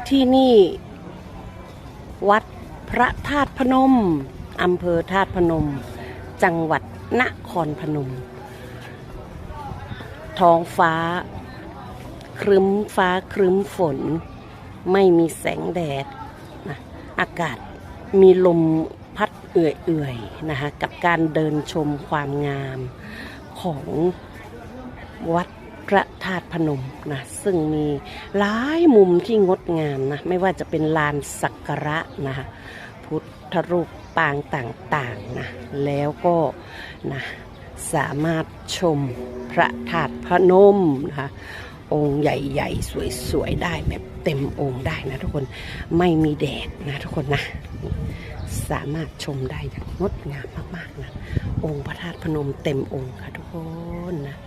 ที่นี่วัดพระธาตุพนมอำเภอธาตุพนมจังหวัดนครพนมท้องฟ้าครึ้มฟ้าครึ้มฝนไม่มีแสงแดดนะอากาศมีลมพัดเอื่อยๆนะคะกับการเดินชมความงามของวัดพระธาตุพนมนะซึ่งมีหลายมุมที่งดงามนะไม่ว่าจะเป็นลานสักการะนะคะพุทธรูปปางต่างๆนะแล้วก็นะสามารถชมพระธาตุพนมนะคะองค์ใหญ่ๆสวยๆได้แบบเต็มองค์ได้นะทุกคนไม่มีแดดนะทุกคนนะสามารถชมได้อย่างงดงามมากๆนะองค์พระธาตุพนมเต็มองค์ค่ะทุกคนนะ